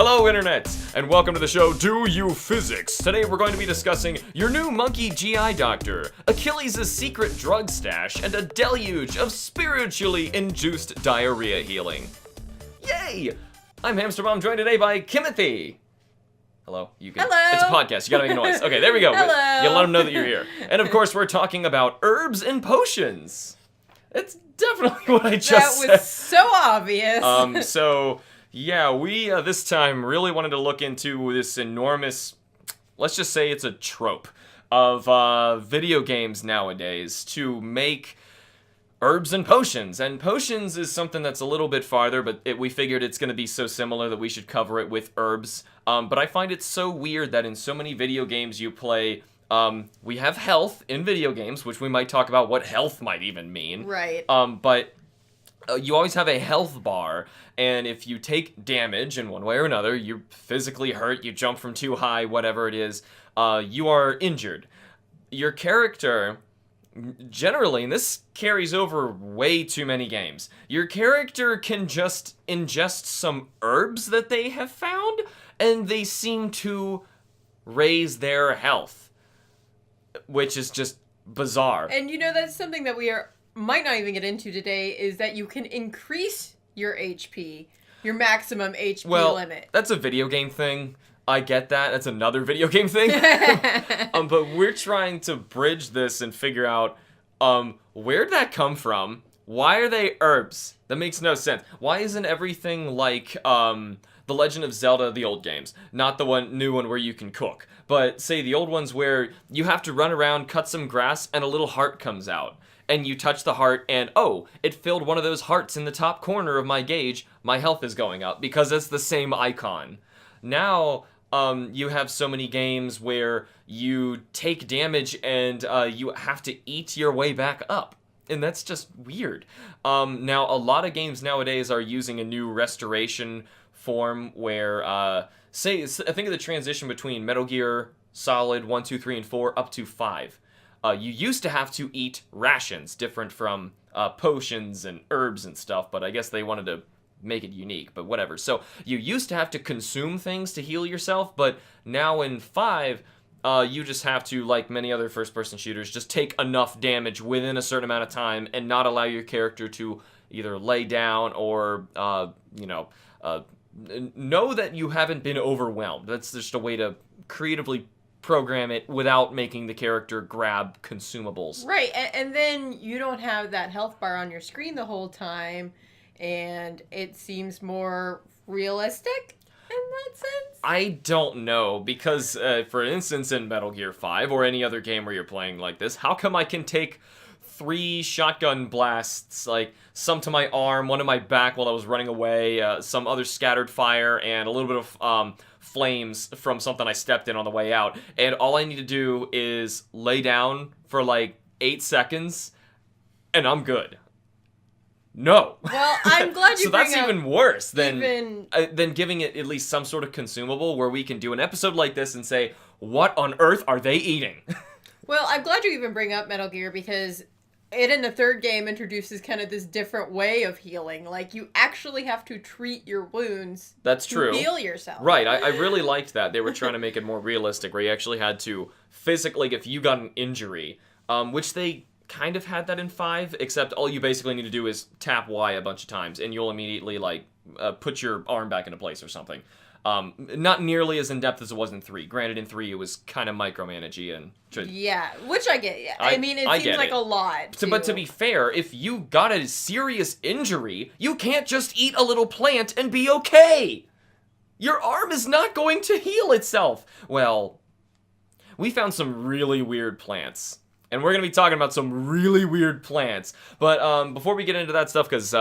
Hello, Internet, and welcome to the show Do You Physics. Today we're going to be discussing your new monkey GI doctor, Achilles' secret drug stash, and a deluge of spiritually induced diarrhea healing. Yay! I'm HamsterBomb, joined today by Kimothy. Hello, you can. Hello. It's a podcast. You gotta make a noise. Okay, there we go. Hello. You let them know that you're here. And of course, we're talking about herbs and potions. It's definitely what I just said. That was so obvious. Yeah, we this time really wanted to look into this enormous, let's just say it's a trope of video games nowadays to make herbs and potions. And potions is something that's a little bit farther, but we figured it's going to be so similar that we should cover it with herbs. But I find it so weird that in so many video games you play, we have health in video games, which we might talk about what health might even mean. Right. But you always have a health bar, and if you take damage in one way or another, you're physically hurt, you jump from too high, whatever it is, you are injured. Your character, generally, and this carries over way too many games, your character can just ingest some herbs that they have found, and they seem to raise their health, which is just bizarre. And that's something that we might not even get into today, is that you can increase your HP, your maximum HP limit. That's a video game thing. I get that. That's another video game thing. But we're trying to bridge this and figure out where'd that come from? Why are they herbs? That makes no sense. Why isn't everything like The Legend of Zelda, the old games? Not the new one where you can cook, but say the old ones where you have to run around, cut some grass, and a little heart comes out. And you touch the heart, and it filled one of those hearts in the top corner of my gauge. My health is going up because it's the same icon. Now, you have so many games where you take damage and you have to eat your way back up. And that's just weird. Now, a lot of games nowadays are using a new restoration form where, think of the transition between Metal Gear Solid 1, 2, 3, and 4 up to 5. You used to have to eat rations, different from potions and herbs and stuff, but I guess they wanted to make it unique, but whatever. So you used to have to consume things to heal yourself, but now in 5, you just have to, like many other first-person shooters, just take enough damage within a certain amount of time and not allow your character to either lay down or, know that you haven't been overwhelmed. That's just a way to creatively program it without making the character grab consumables. Right, and then you don't have that health bar on your screen the whole time, and it seems more realistic in that sense? I don't know, because, for instance, in Metal Gear 5, or any other game where you're playing like this, how come I can take 3 shotgun blasts, like some to my arm, one to my back while I was running away, some other scattered fire, and a little bit of flames from something I stepped in on the way out, and all I need to do is lay down for like 8 seconds, and I'm good. No. Well, I'm glad you so that's even worse than giving it at least some sort of consumable where we can do an episode like this and say, what on earth are they eating? Well, I'm glad you even bring up Metal Gear, because it in the third game introduces kind of this different way of healing. Like, you actually have to treat your wounds. That's true. To heal yourself. Right, I really liked that. They were trying to make it more realistic, where you actually had to physically, if you got an injury, which they kind of had that in 5, except all you basically need to do is tap Y a bunch of times, and you'll immediately, put your arm back into place or something. Not nearly as in-depth as it was in 3. Granted, in 3, it was kind of micromanagey and... Yeah, which I get, yeah. I mean, it seems like a lot. But to be fair, if you got a serious injury, you can't just eat a little plant and be okay! Your arm is not going to heal itself! Well, we found some really weird plants. And we're going to be talking about some really weird plants. But before we get into that stuff, because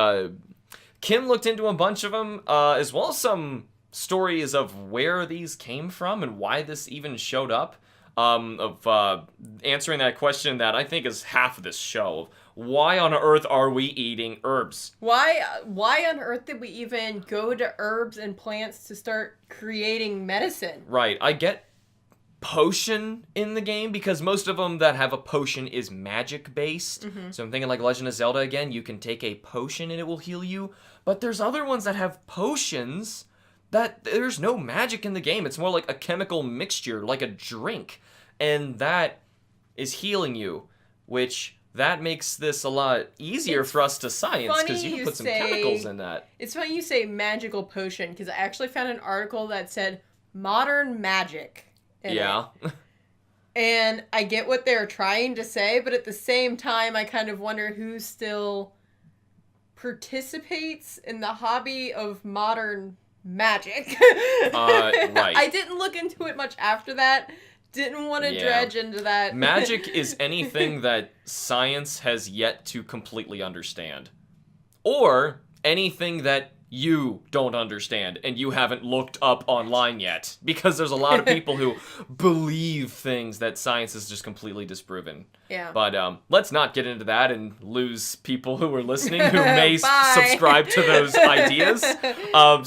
Kim looked into a bunch of them, as well as some stories of where these came from and why this even showed up, of answering that question that I think is half of this show. Why on earth are we eating herbs? Why on earth did we even go to herbs and plants to start creating medicine? Right, I get potion in the game, because most of them that have a potion is magic based. Mm-hmm. So I'm thinking like Legend of Zelda again, you can take a potion and it will heal you. But there's other ones that have potions that there's no magic in the game. It's more like a chemical mixture, like a drink. And that is healing you, which that makes this a lot easier for us to science, because you can put some chemicals in that. It's funny you say magical potion, because I actually found an article that said modern magic in it. And I get what they're trying to say, but at the same time, I kind of wonder who still participates in the hobby of modern magic. Right. I didn't look into it much after that. Didn't want to dredge into that. Magic is anything that science has yet to completely understand. Or anything that you don't understand and you haven't looked up online yet. Because there's a lot of people who believe things that science has just completely disproven. Yeah. But let's not get into that and lose people who are listening who may subscribe to those ideas.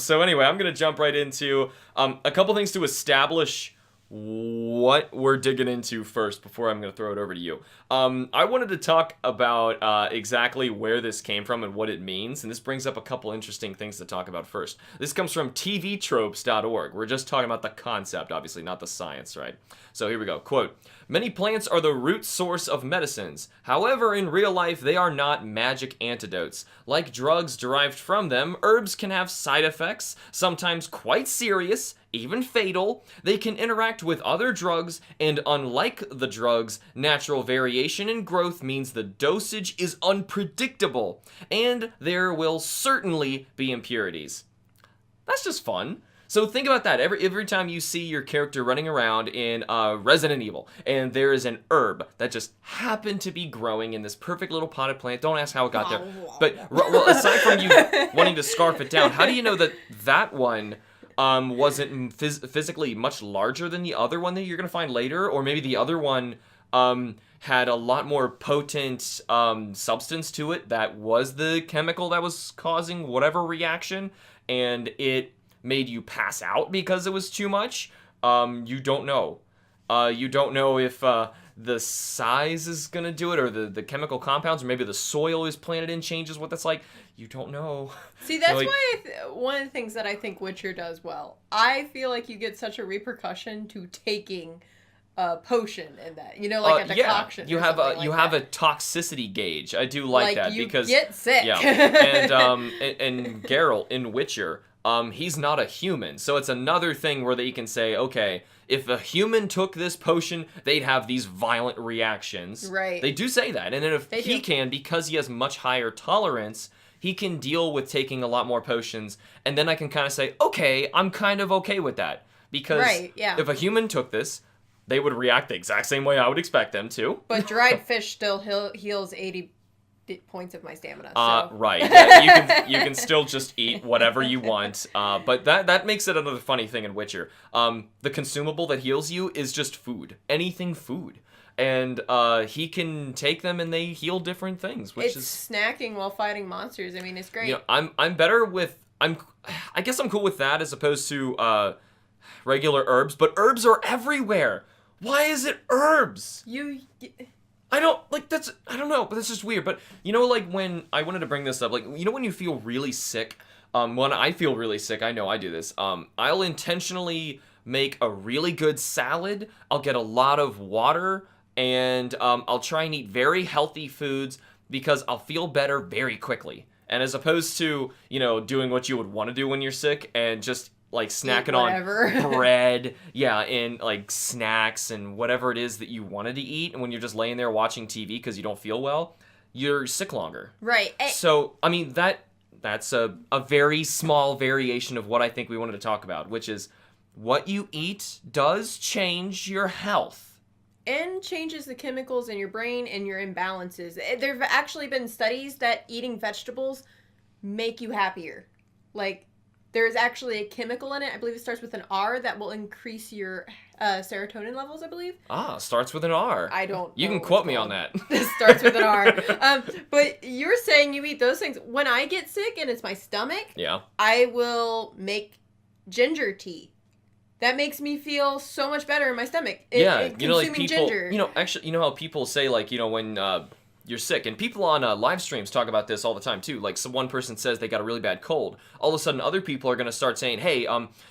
So anyway, I'm going to jump right into a couple things to establish what we're digging into first before I'm going to throw it over to you. I wanted to talk about exactly where this came from and what it means, and this brings up a couple interesting things to talk about first. This comes from tvtropes.org. We're just talking about the concept, obviously, not the science, right? So here we go. Quote, "Many plants are the root source of medicines. However, in real life, they are not magic antidotes. Like drugs derived from them, herbs can have side effects, sometimes quite serious, even fatal. They can interact with other drugs, and unlike the drugs, natural variation in growth means the dosage is unpredictable, and there will certainly be impurities." That's just fun. So think about that. Every time you see your character running around in Resident Evil, and there is an herb that just happened to be growing in this perfect little potted plant. Don't ask how it got there. But well, aside from you wanting to scarf it down, how do you know that that one wasn't physically much larger than the other one that you're going to find later? Or maybe the other one had a lot more potent substance to it that was the chemical that was causing whatever reaction, and it made you pass out because it was too much. You don't know. You don't know if the size is going to do it, or the chemical compounds, or maybe the soil is planted in changes what that's like. You don't know. See, that's why one of the things that I think Witcher does well. I feel like you get such a repercussion to taking a potion in that, like a decoction. You have a toxicity gauge. I do like that, because you get sick. Yeah, and Geralt in Witcher, he's not a human, so it's another thing where they can say, okay, if a human took this potion, they'd have these violent reactions. Right. They do say that, and then if he can, because he has much higher tolerance, he can deal with taking a lot more potions, and then I can kind of say, okay, I'm kind of okay with that, because if a human took this, they would react the exact same way I would expect them to. But dried fish still heals 80 points of my stamina. So. Right. Yeah, you can still just eat whatever you want. But that makes it another funny thing in Witcher. The consumable that heals you is just food. Anything food. And he can take them and they heal different things, which is snacking while fighting monsters. I mean, it's great. I'm better with I guess I'm cool with that as opposed to regular herbs, but herbs are everywhere. Why is it herbs? I don't know, but that's just weird. But when I wanted to bring this up, when you feel really sick, when I feel really sick, I know I do this. I'll intentionally make a really good salad. I'll get a lot of water, and I'll try and eat very healthy foods because I'll feel better very quickly. And as opposed to, doing what you would want to do when you're sick and just snacking on bread, and snacks and whatever it is that you wanted to eat, and when you're just laying there watching TV because you don't feel well, you're sick longer. Right. So, I mean, that's a very small variation of what I think we wanted to talk about, which is what you eat does change your health. And changes the chemicals in your brain and your imbalances. There have actually been studies that eating vegetables make you happier. There's actually a chemical in it, I believe it starts with an R, that will increase your serotonin levels, I believe. Starts with an R. I don't know. You can quote me on that. It starts with an R. But you're saying you eat those things. When I get sick and it's my stomach, I will make ginger tea. That makes me feel so much better in my stomach. Consuming people, ginger. actually, how people say, when you're sick. And people on live streams talk about this all the time too. Like, one person says they got a really bad cold. All of a sudden, other people are going to start saying, hey,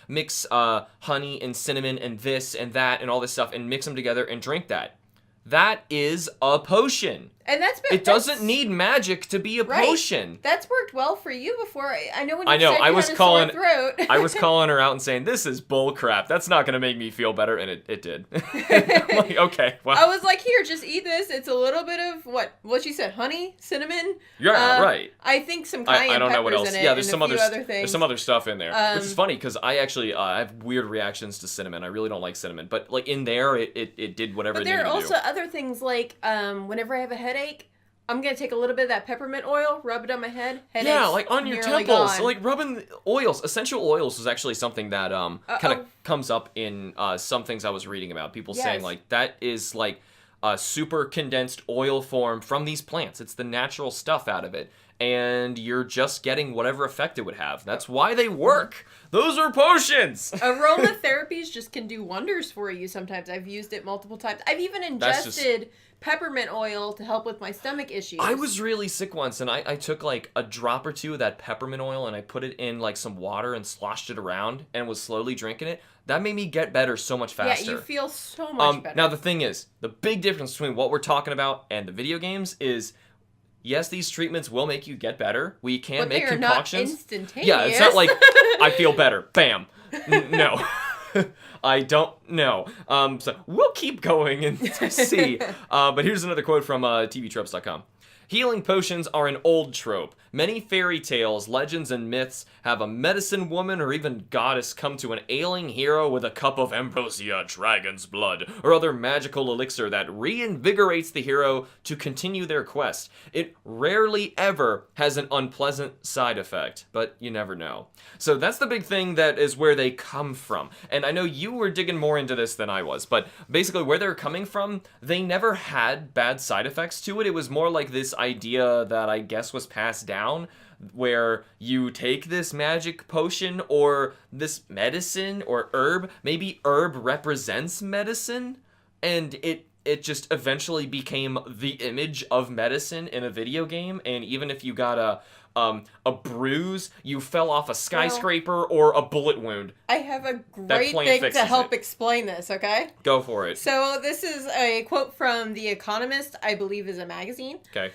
mix honey and cinnamon and this and that and all this stuff and mix them together and drink that. That is a potion. And it doesn't need magic to be a potion. That's worked well for you before. I know when you said you had a sore throat. I was calling her out and saying, this is bull crap. That's not going to make me feel better. And it did. I'm like, okay, well. I was like, here, just eat this. It's a little bit of, what she said, honey, cinnamon. Yeah, right. I think some cayenne I don't know what else. in it. Yeah, there's some other things. There's some other stuff in there. Which is funny, because I actually I have weird reactions to cinnamon. I really don't like cinnamon. But, like, in there, it did whatever it needed to do. But there are also other things, like, whenever I have a headache, I'm going to take a little bit of that peppermint oil, rub it on my head. Yeah, like on your temples. So, like, rubbing oils. Essential oils is actually something that kind of comes up in some things I was reading about. People saying, like, that is, like, a super condensed oil form from these plants. It's the natural stuff out of it. And you're just getting whatever effect it would have. That's why they work. Those are potions. Aromatherapies just can do wonders for you sometimes. I've used it multiple times. I've even ingested peppermint oil to help with my stomach issues. I was really sick once, and I took, like, a drop or two of that peppermint oil, and I put it in, like, some water and sloshed it around and was slowly drinking it. That made me get better so much faster. Yeah, you feel so much better. Now, the thing is, the big difference between what we're talking about and the video games is, yes, these treatments will make you get better. We can make concoctions. Not instantaneous. Yeah, it's not like, I feel better. Bam. No. I don't know. So we'll keep going and see. But here's another quote from tvtropes.com. Healing potions are an old trope. Many fairy tales, legends, and myths have a medicine woman or even goddess come to an ailing hero with a cup of ambrosia, dragon's blood, or other magical elixir that reinvigorates the hero to continue their quest. It rarely ever has an unpleasant side effect, but you never know. So that's the big thing, that is where they come from. And I know you were digging more into this than I was, but basically where they're coming from, they never had bad side effects to it. It was more like this idea that I guess was passed down, where you take this magic potion or this medicine or herb, maybe herb represents medicine, and it just eventually became the image of medicine in a video game. And even if you got a bruise, you fell off a skyscraper, or a bullet wound, I have a great thing to help explain this, okay? Go for it. So this is a quote from The Economist, I believe is a magazine. Okay.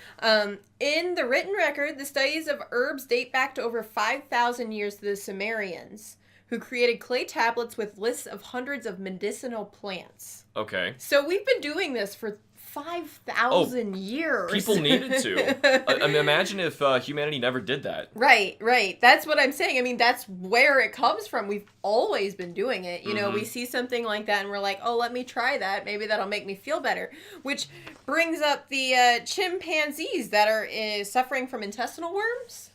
In the written record, the studies of herbs date back to over 5,000 years to the Sumerians, who created clay tablets with lists of hundreds of medicinal plants. Okay. So we've been doing this for 5,000 years. People needed to. I mean, imagine if humanity never did that. Right. That's what I'm saying. I mean, that's where it comes from. We've always been doing it. You know, we see something like that and we're like, oh, let me try that. Maybe that'll make me feel better. Which brings up the chimpanzees that are suffering from intestinal worms.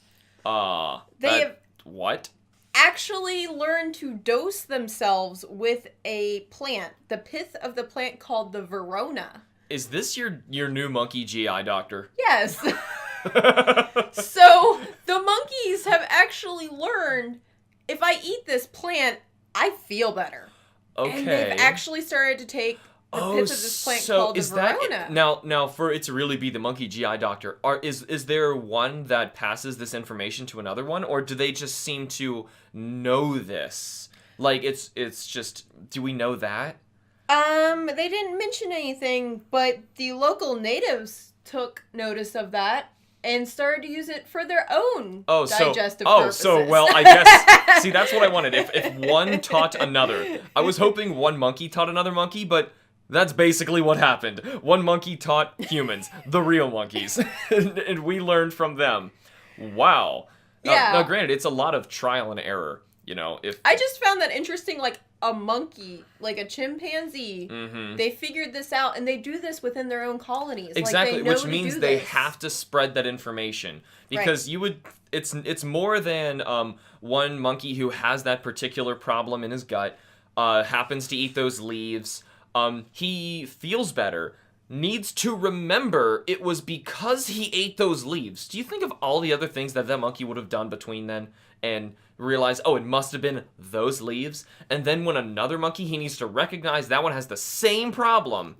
What? Actually learned to dose themselves with a plant, the pith of the plant called the Verona. Is this your new monkey GI doctor? Yes. So the monkeys have actually learned, if I eat this plant, I feel better. Okay. And they've actually started to take the pith of this plant called the Verona. Now for it to really be the monkey GI doctor, is there one that passes this information to another one, or do they just seem to know this? Like, it's just, do we know that? They didn't mention anything, but the local natives took notice of that and started to use it for their own digestive purposes. Well, I guess, see, that's what I wanted. If one taught another. I was hoping one monkey taught another monkey, but that's basically what happened. One monkey taught humans, the real monkeys, and we learned from them. Wow. Yeah. Now, granted, it's a lot of trial and error. You know, I just found that interesting, like a monkey, like a chimpanzee, they figured this out, and they do this within their own colonies. Exactly, like, they know which means they have to spread that information. Because it's more than one monkey who has that particular problem in his gut, happens to eat those leaves, he feels better, needs to remember it was because he ate those leaves. Do you think of all the other things that monkey would have done between then and realize, oh, it must have been those leaves? And then when another monkey, he needs to recognize that one has the same problem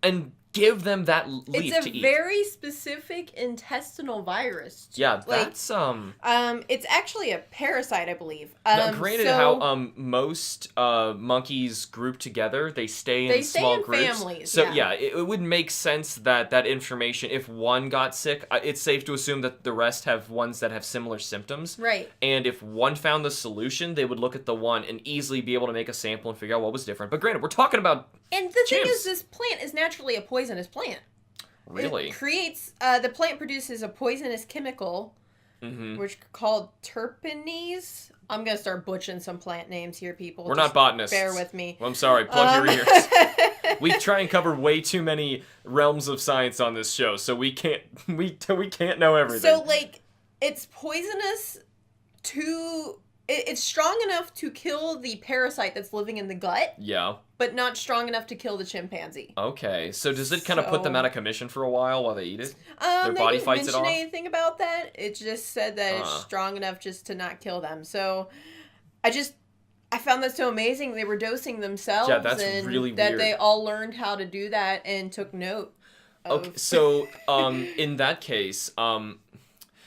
and give them that leaf to eat. It's a very specific intestinal virus. Too. Yeah, that's It's actually a parasite, I believe. Now, granted, how most monkeys group together, they stay in small groups. Families. So it would make sense that information, if one got sick, it's safe to assume that the rest have ones that have similar symptoms. Right. And if one found the solution, they would look at the one and easily be able to make a sample and figure out what was different. But granted, we're talking about And the thing is, this plant is naturally a poisonous plant. Really? It creates, the plant produces a poisonous chemical, which is called terpenes. I'm going to start butchering some plant names here, people. We're not botanists. Bear with me. Well, I'm sorry. Plug your ears. We try and cover way too many realms of science on this show, so we can't know everything. So, it's poisonous to... It's strong enough to kill the parasite that's living in the gut. Yeah. But not strong enough to kill the chimpanzee. Okay. So does it kind of put them out of commission for a while they eat it? Their body fights it off? They didn't mention anything about that. It just said that it's strong enough just to not kill them. So I found that so amazing. They were dosing themselves. Yeah, that's really weird. That they all learned how to do that and took note of... Okay, so in that case,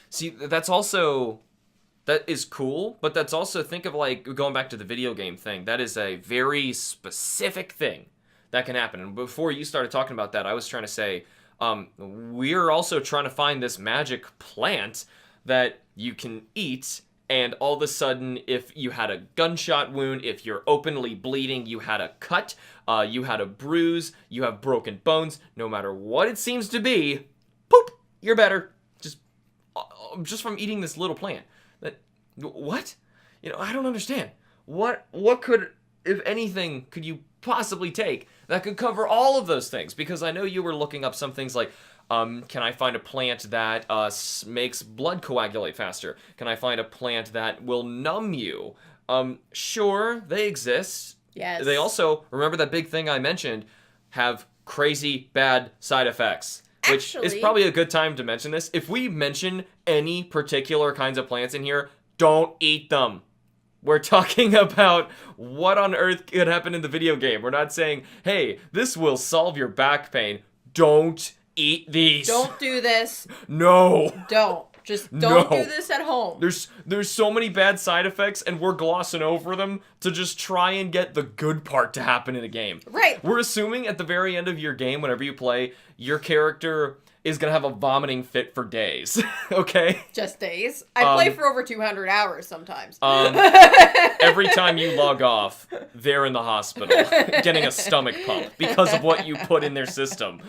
see, that's also... That is cool, but that's also, think of going back to the video game thing. That is a very specific thing that can happen. And before you started talking about that, I was trying to say, we're also trying to find this magic plant that you can eat, and all of a sudden, if you had a gunshot wound, if you're openly bleeding, you had a cut, you had a bruise, you have broken bones, no matter what it seems to be, poop, you're better. Just from eating this little plant. What? I don't understand. What could, if anything, could you possibly take that could cover all of those things? Because I know you were looking up some things like, can I find a plant that makes blood coagulate faster? Can I find a plant that will numb you? Sure, they exist. Yes. They also, remember that big thing I mentioned, have crazy bad side effects. Which is probably a good time to mention this. If we mention any particular kinds of plants in here, don't eat them. We're talking about what on earth could happen in the video game. We're not saying, hey, this will solve your back pain. Don't eat these. Don't do this. No. Don't. Just don't do this at home. There's so many bad side effects, and we're glossing over them to just try and get the good part to happen in a game. Right. We're assuming at the very end of your game, whenever you play, your character is going to have a vomiting fit for days. Okay? Just days. I play for over 200 hours sometimes. Every time you log off, they're in the hospital getting a stomach pump because of what you put in their system.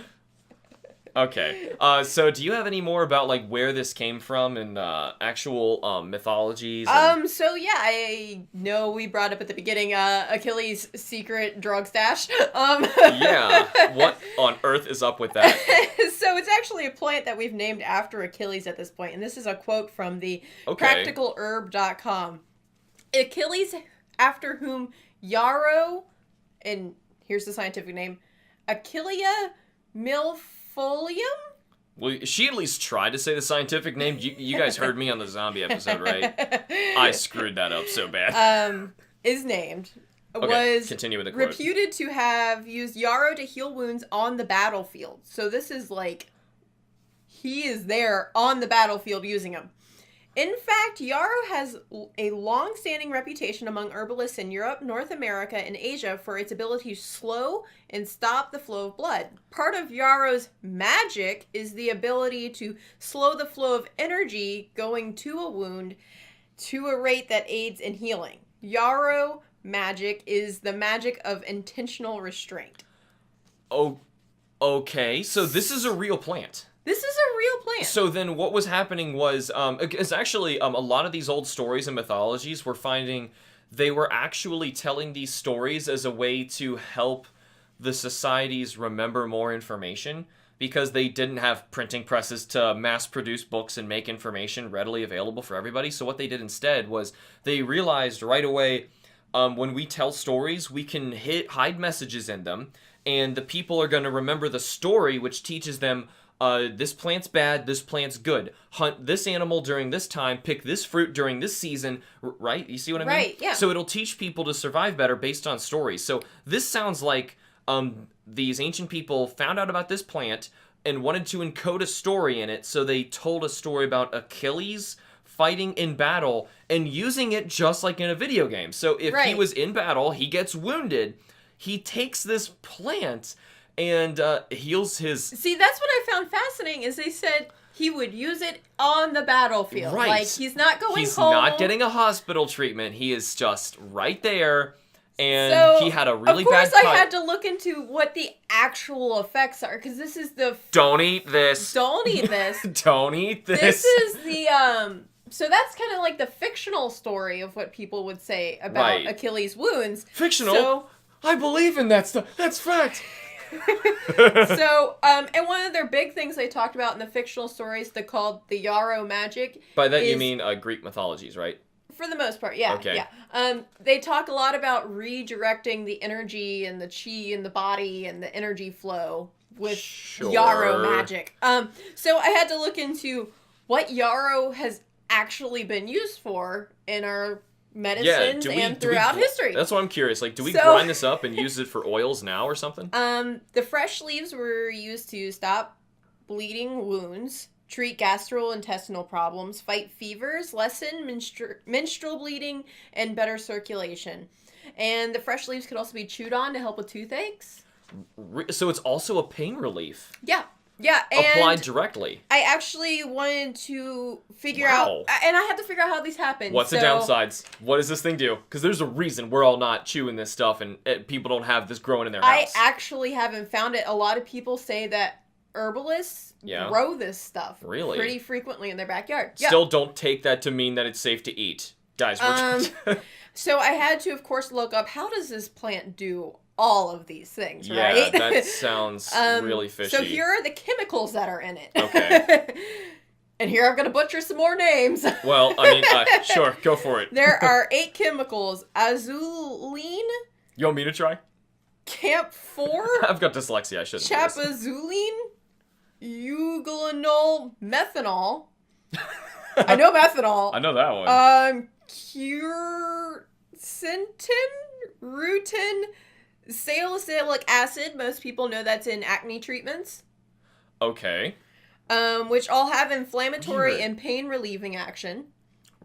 Okay. So do you have any more about where this came from and actual mythologies? And... So yeah, I know we brought up at the beginning Achilles' secret drug stash. Yeah. What on earth is up with that? So it's actually a plant that we've named after Achilles at this point, and this is a quote from the practicalherb.com. Achilles, after whom Yarrow, and here's the scientific name, Achillea milfolium? Well, she at least tried to say the scientific name. You guys heard me on the zombie episode, right? I screwed that up so bad. Is named. Okay, was continue with the quote. Reputed to have used yarrow to heal wounds on the battlefield. So this is he is there on the battlefield using them. In fact, yarrow has a long-standing reputation among herbalists in Europe, North America, and Asia for its ability to slow and stop the flow of blood. Part of yarrow's magic is the ability to slow the flow of energy going to a wound to a rate that aids in healing. Yarrow magic is the magic of intentional restraint. Oh, okay. So this is a real plant. This is a real plant. So then what was happening was, it's actually, a lot of these old stories and mythologies we're finding, they were actually telling these stories as a way to help the societies remember more information, because they didn't have printing presses to mass produce books and make information readily available for everybody. So what they did instead was they realized right away, when we tell stories, we can hide messages in them, and the people are going to remember the story, which teaches them, this plant's bad, this plant's good. Hunt this animal during this time, pick this fruit during this season, right? You see what I mean? Right, yeah. So it'll teach people to survive better based on stories. So this sounds like these ancient people found out about this plant and wanted to encode a story in it, so they told a story about Achilles fighting in battle and using it just like in a video game. So if he was in battle, he gets wounded, he takes this plant and heals his... See, that's what I found fascinating, is they said he would use it on the battlefield. Right. Like, he's not going home. He's not getting a hospital treatment. He is just right there. And he had a really bad cut. Of course, I had to look into what the actual effects are, because this is the... Don't eat this. Don't eat this. Don't eat this. This is the, So that's kind of like the fictional story of what people would say about Achilles' wounds. Fictional? So, I believe in that stuff. That's fact. So, and one of their big things they talked about in the fictional stories, they called the Yarrow magic. By that you mean Greek mythologies, right? For the most part, yeah. Okay. Yeah. They talk a lot about redirecting the energy and the chi in the body and the energy flow with Yarrow magic. So I had to look into what Yarrow has actually been used for in our medicines and throughout history. That's what I'm curious. Like, do we grind this up and use it for oils now or something? The fresh leaves were used to stop bleeding wounds, treat gastrointestinal problems, fight fevers, lessen menstrual bleeding, and better circulation. And the fresh leaves could also be chewed on to help with toothaches. So it's also a pain relief. Yeah. Yeah. And applied directly. I actually wanted to figure out, and I had to figure out how these happen. What's the downsides? What does this thing do? Because there's a reason we're all not chewing this stuff and people don't have this growing in their house. I actually haven't found it. A lot of people say that herbalists grow this stuff pretty frequently in their backyard. Still don't take that to mean that it's safe to eat. Guys, we're So I had to, of course, look up, how does this plant do all of these things, right? Yeah, that sounds really fishy. So here are the chemicals that are in it. Okay. And here I'm going to butcher some more names. Well, I mean, sure, go for it. There are 8 chemicals. Azulene. You want me to try? Camphor. I've got dyslexia, I shouldn't. Chapazulene. Euglynol. Methanol. I know methanol. I know that one. Quercetin. Rutin. Salicylic acid. Most people know that's in acne treatments. Okay. Which all have inflammatory and pain relieving action.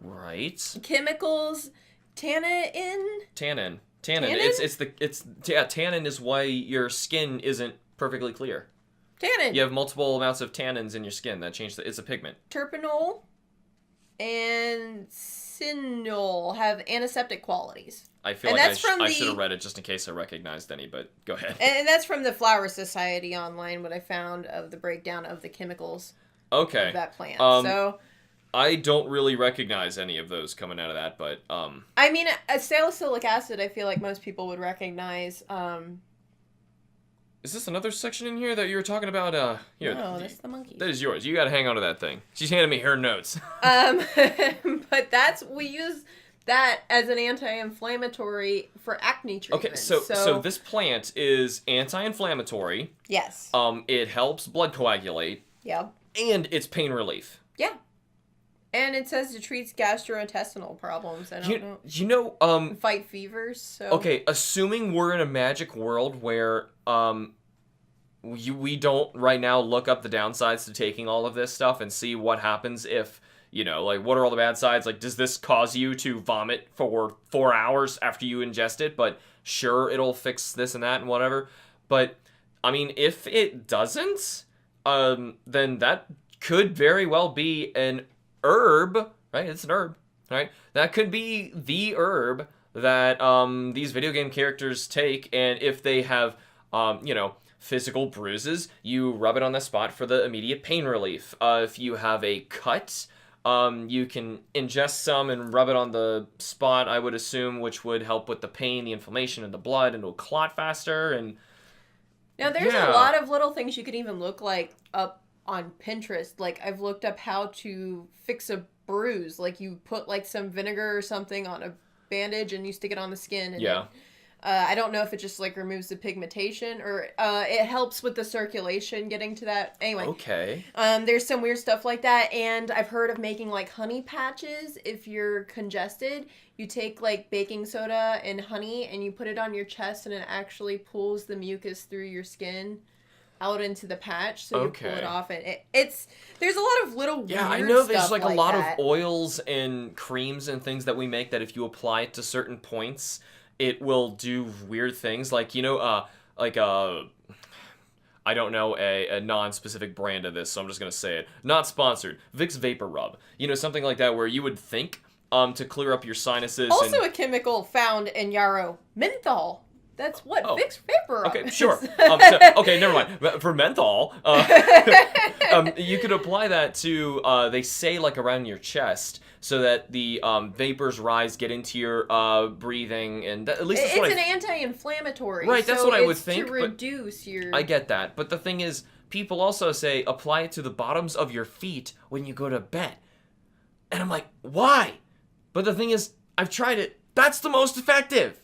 Right. Chemicals. Tannin. Tannin. Tannin is why your skin isn't perfectly clear. Tannin. You have multiple amounts of tannins in your skin that change it's a pigment. Terpenol and cinol have antiseptic qualities. I feel like I should have read it just in case I recognized any, but go ahead. And that's from the Flower Society online, what I found of the breakdown of the chemicals of that plant. So I don't really recognize any of those coming out of that, but... I mean, a salicylic acid, I feel like most people would recognize. Is this another section in here that you were talking about? Here, no, that's the monkey. That is yours. You gotta hang on to that thing. She's handing me her notes. But we use that as an anti-inflammatory for acne treatment. Okay, so this plant is anti-inflammatory. Yes. It helps blood coagulate. Yep. And it's pain relief. Yeah. And it says it treats gastrointestinal problems. I don't know. You know, fight fevers. So. Okay, assuming we're in a magic world where we don't right now look up the downsides to taking all of this stuff and see what happens if, like, what are all the bad sides? Like, does this cause you to vomit for 4 hours after you ingest it? But sure, it'll fix this and that and whatever. But, I mean, if it doesn't, then that could very well be an herb, right? It's an herb, right? That could be the herb that these video game characters take, and if they have, physical bruises, you rub it on the spot for the immediate pain relief. If you have a cut, you can ingest some and rub it on the spot, I would assume, which would help with the pain, the inflammation in the blood, and it'll clot faster. And now, there's a lot of little things you could even look up on Pinterest. Like, I've looked up how to fix a bruise. Like, you put, like, some vinegar or something on a bandage and you stick it on the skin. And I don't know if it just like removes the pigmentation or it helps with the circulation getting to that. Anyway. Okay. There's some weird stuff like that, and I've heard of making like honey patches if you're congested. You take like baking soda and honey and you put it on your chest and it actually pulls the mucus through your skin out into the patch, so you pull it off. And it's there's a lot of little weird I know there's stuff like a lot that. of oils and creams and things that we make that if you apply it to certain points, it will do weird things. Like, I don't know a non-specific brand of this, so I'm just going to say it. Not sponsored. Vicks Vapor Rub. Something like that where you would think to clear up your sinuses. Also a chemical found in yarrow. Menthol. That's what Vicks Vapor Rub Okay, sure. Okay, never mind. For menthol, you could apply that to, they say, like, around your chest, so that the vapors rise, get into your breathing, and at least that's it's an anti-inflammatory. Right, that's what I would think. To reduce your. I get that, but the thing is, people also say apply it to the bottoms of your feet when you go to bed, and I'm like, why? But the thing is, I've tried it. That's the most effective.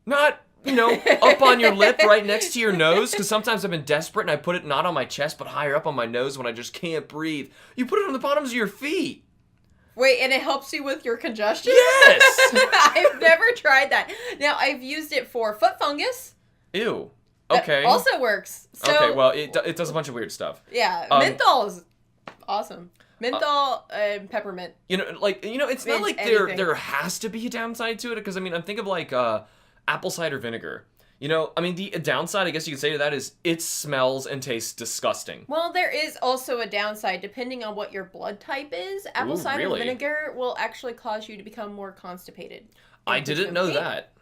Not up on your lip right next to your nose, because sometimes I've been desperate and I put it not on my chest but higher up on my nose when I just can't breathe. You put it on the bottoms of your feet. Wait, and it helps you with your congestion? Yes! I've never tried that. Now, I've used it for foot fungus. Ew. Okay. That also works. So, okay, well, it does a bunch of weird stuff. Yeah, menthol is awesome. Menthol and peppermint. It's not like there has to be a downside to it, because, I'm thinking of, like, apple cider vinegar. The downside, I guess you could say to that, is it smells and tastes disgusting. Well, there is also a downside. Depending on what your blood type is, apple cider vinegar will actually cause you to become more constipated. I didn't know that.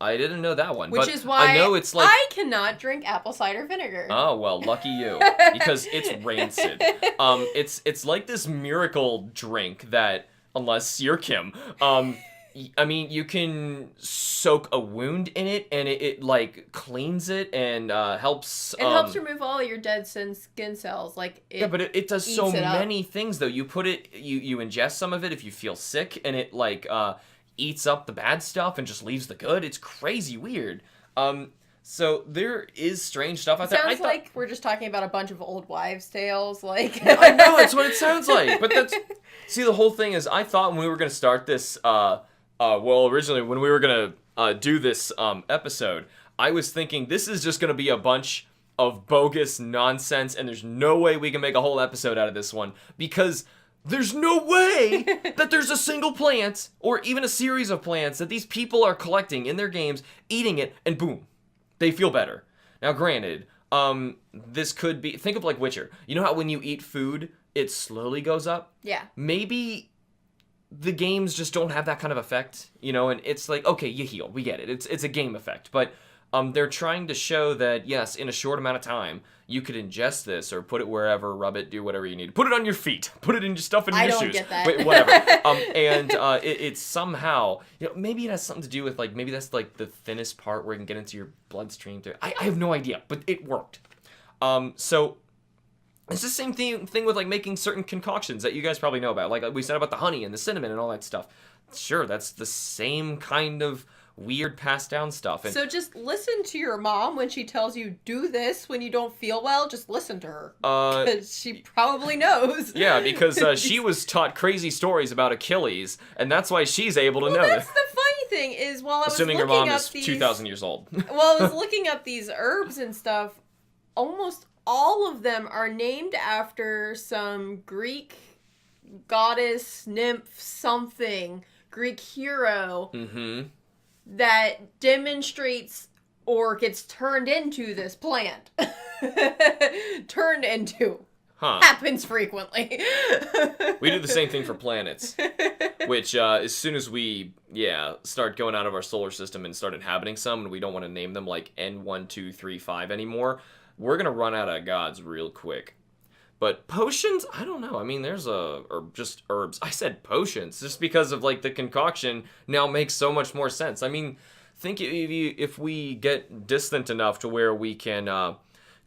I didn't know that one. Which is why I know it's like I cannot drink apple cider vinegar. Oh, well, lucky you. Because it's rancid. It's like this miracle drink that, unless you're Kim, you can soak a wound in it, and it like cleans it and helps. It helps remove all your dead skin cells. But it does so many things though. You put it, you ingest some of it if you feel sick, and it like eats up the bad stuff and just leaves the good. It's crazy weird. So there is strange stuff out there. Sounds like we're just talking about a bunch of old wives' tales. Like I know that's what it sounds like. But the whole thing is, I thought when we were gonna start this. Originally, when we were going to do this episode, I was thinking this is just going to be a bunch of bogus nonsense, and there's no way we can make a whole episode out of this one, because there's no way that there's a single plant, or even a series of plants, that these people are collecting in their games, eating it, and boom, they feel better. Now, granted, this could be, think of like Witcher. You know how when you eat food, it slowly goes up? Yeah. Maybe the games just don't have that kind of effect, and it's like, okay, you heal, we get it. It's a game effect, but they're trying to show that, yes, in a short amount of time, you could ingest this or put it wherever, rub it, do whatever you need. Put it on your feet, put it in your stuff in your shoes. I don't get that. Wait, whatever. It's somehow, maybe it has something to do with, like, maybe that's like the thinnest part where it can get into your bloodstream. I have no idea, but it worked. So it's the same thing with like making certain concoctions that you guys probably know about. Like we said about the honey and the cinnamon and all that stuff. Sure, that's the same kind of weird passed down stuff. And so just listen to your mom when she tells you do this when you don't feel well. Just listen to her. Because she probably knows. Yeah, because she was taught crazy stories about Achilles, and that's why she's able to know that's the funny thing is while I was assuming looking your mom up is these, 2,000 years old. While I was looking up these herbs and stuff, almost all of them are named after some Greek goddess, nymph, something, Greek hero that demonstrates or gets turned into this plant. Turned into. Happens frequently. We do the same thing for planets, which as soon as we, start going out of our solar system and start inhabiting some, and we don't want to name them like N1235 anymore, we're going to run out of gods real quick. But potions, I don't know. I mean, there's or just herbs. I said potions just because of like the concoction now makes so much more sense. I mean, think if we get distant enough to where we can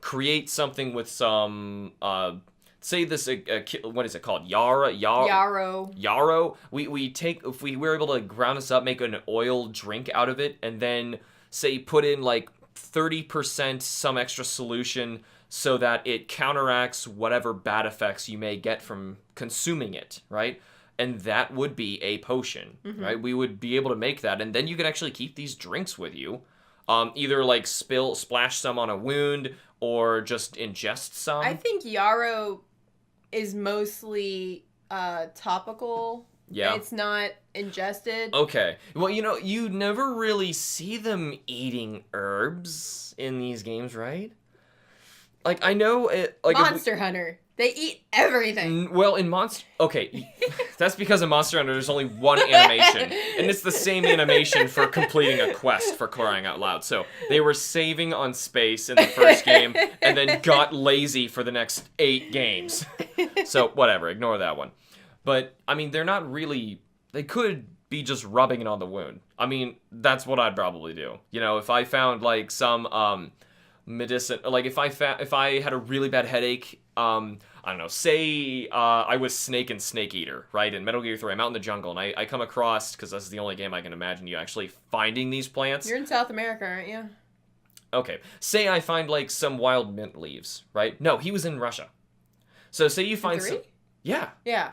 create something with some, say this, what is it called? Yarrow. We take, if we were able to ground this up, make an oil drink out of it, and then say, put in like 30% some extra solution so that it counteracts whatever bad effects you may get from consuming it, right? And that would be a potion, right? We would be able to make that, and then you can actually keep these drinks with you. Either like splash some on a wound or just ingest some. I think yarrow is mostly topical. Yeah. It's not ingested. Okay. Well, you never really see them eating herbs in these games, right? Like, I know it... Like Monster Hunter. They eat everything. Well, in Monster... Okay, that's because in Monster Hunter there's only one animation. And it's the same animation for completing a quest, for crying out loud. So, they were saving on space in the first game, and then got lazy for the next 8 games. So, whatever, ignore that one. But, I mean, they're not really... They could be just rubbing it on the wound. I mean, that's what I'd probably do. If I found, like, some, medicine... Like, if I had a really bad headache, I don't know, say, I was Snake and Snake Eater, right? In Metal Gear 3, I'm out in the jungle, and I come across... Because this is the only game I can imagine you actually finding these plants. You're in South America, aren't you? Okay. Say I find, like, some wild mint leaves, right? No, he was in Russia. So, say you find some... Yeah. Yeah.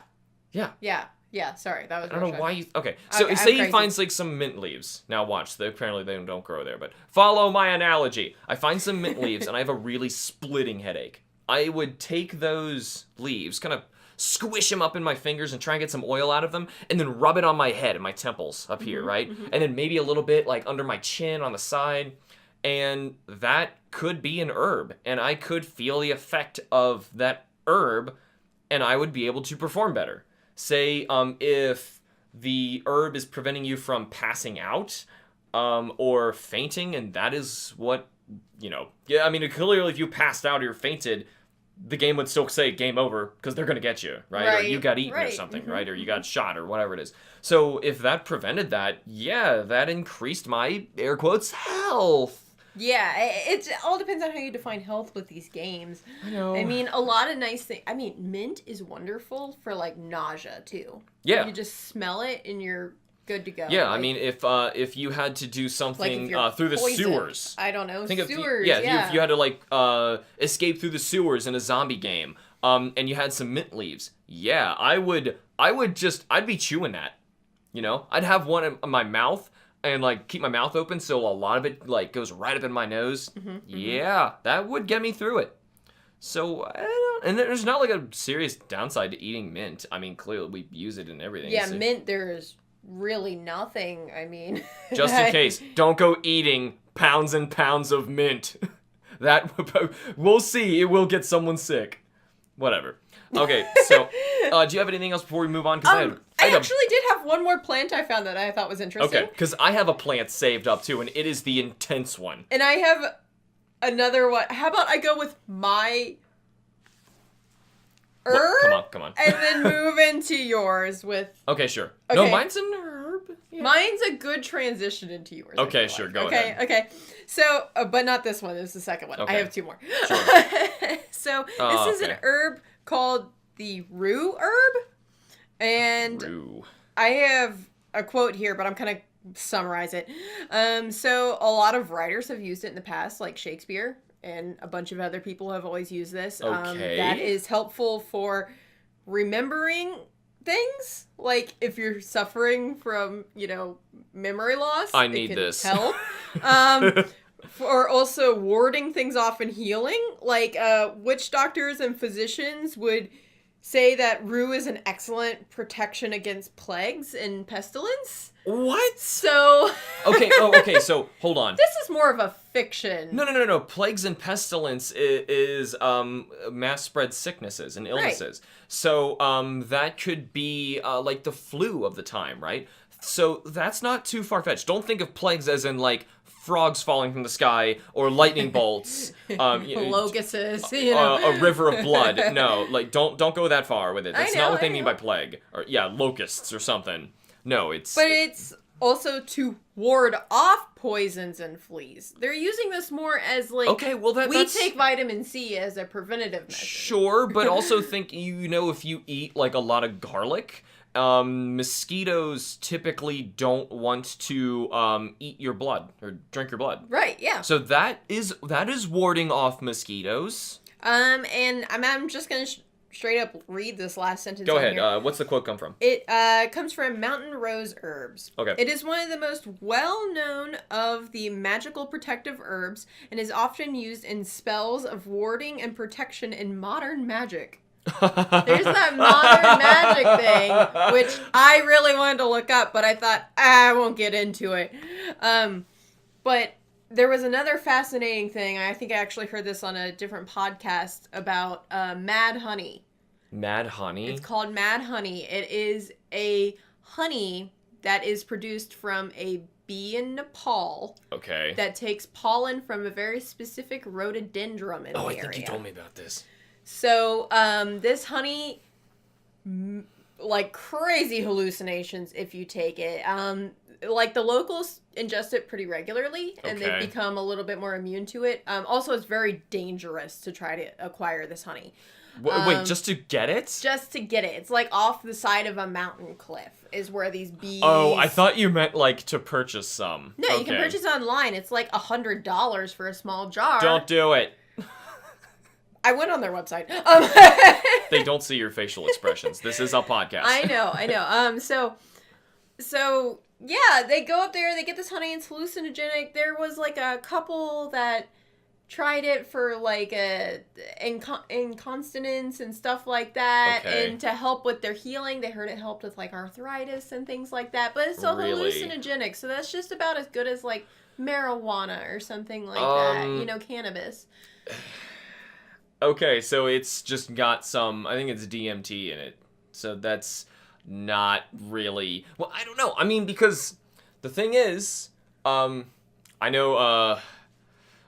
Yeah. Yeah, sorry, that was I don't know Russia. why you... Okay, so Okay, say I'm he crazy. finds, like, some mint leaves. Now watch, apparently they don't grow there, but follow my analogy. I find some mint leaves, and I have a really splitting headache. I would take those leaves, kind of squish them up in my fingers and try and get some oil out of them, and then rub it on my head and my temples up here, right? And then maybe a little bit, like, under my chin on the side, and that could be an herb, and I could feel the effect of that herb, and I would be able to perform better. Say, if the herb is preventing you from passing out, or fainting, and that is what, yeah, I mean, clearly if you passed out or you're fainted, the game would still say game over, because they're going to get you, right? Or you got eaten or something, right? Or you got shot or whatever it is. So if that prevented that, yeah, that increased my, air quotes, health. Yeah, it all depends on how you define health with these games. I know. I mean, a lot of nice things. I mean, mint is wonderful for, like, nausea, too. Yeah. You just smell it and you're good to go. Yeah, like, I mean, if you had to do something through the poisoned. sewers. I don't know, Think sewers, if you had to, like, escape through the sewers in a zombie game, and you had some mint leaves, yeah, I'd be chewing that, I'd have one in my mouth, and, like, keep my mouth open so a lot of it, like, goes right up in my nose. Yeah, that would get me through it. So, and there's not, like, a serious downside to eating mint. I mean, clearly, we use it in everything. Yeah, so. mint, there's really nothing, I mean. Just in case, don't go eating pounds and pounds of mint. We'll see, it will get someone sick. Whatever. Okay, so, do you have anything else before we move on? I actually did have one more plant I found that I thought was interesting. Okay, because I have a plant saved up too, and it is the intense one. And I have another one. How about I go with my herb? Well, come on. And then move into yours with... Okay, sure. Okay. No, mine's an herb. Yeah. Mine's a good transition into yours. Okay, sure, go ahead. Okay. So, but not this one. This is the second one. Okay. I have 2 more. Sure. So, this is an herb called the Rue Herb. And Rue. I have a quote here, but I'm kind of summarize it. So a lot of writers have used it in the past, like Shakespeare, and a bunch of other people have always used this. Okay. That is helpful for remembering things. Like if you're suffering from, memory loss. I need this. Help. For also warding things off and healing. Like witch doctors and physicians would say that rue is an excellent protection against plagues and pestilence. What? So... Okay, so, hold on. This is more of a fiction. No. Plagues and pestilence is mass spread sicknesses and illnesses. Right. So, that could be, like, the flu of the time, right? So, that's not too far-fetched. Don't think of plagues as in, like, frogs falling from the sky or lightning bolts. Locusts, a river of blood. No, like, don't go that far with it. That's not what they mean by plague. Or, locusts or something. No, it's... But it's also to ward off poisons and fleas. They're using this more as, like... Okay, well, we take vitamin C as a preventative measure. Sure, but also think, if you eat, like, a lot of garlic mosquitoes typically don't want to eat your blood or drink your blood. Right, yeah. So that is warding off mosquitoes. And I'm just going to straight up read this last sentence. Go ahead. Here. What's the quote come from? It comes from Mountain Rose Herbs. Okay. It is one of the most well-known of the magical protective herbs and is often used in spells of warding and protection in modern magic. There's that modern magic thing, which I really wanted to look up, but I thought, I won't get into it. But there was another fascinating thing. I think I actually heard this on a different podcast about mad honey. Mad honey? It's called mad honey. It is a honey that is produced from a bee in Nepal. Okay. That takes pollen from a very specific rhododendron in the area. Oh, I think you told me about this. So, this honey, like crazy hallucinations if you take it. Like the locals ingest it pretty regularly and Okay. they become a little bit more immune to it. Also, it's very dangerous to try to acquire this honey. Wait, just to get it? Just to get it. It's like off the side of a mountain cliff is where these bees... Oh, I thought you meant like to purchase some. No, okay. you can purchase it online. It's like $100 for a small jar. Don't do it. I went on their website. They don't see your facial expressions. This is a podcast. I know. So yeah, they go up there, they get this honey, it's hallucinogenic. There was like a couple that tried it for like incontinence and stuff like that, Okay. and to help with their healing. They heard it helped with like arthritis and things like that, but it's still Really? hallucinogenic, so that's just about as good as like marijuana or something like that, cannabis. Okay, so it's just got some, I think it's DMT in it. So that's not really, well, I don't know. I mean, because the thing is, I know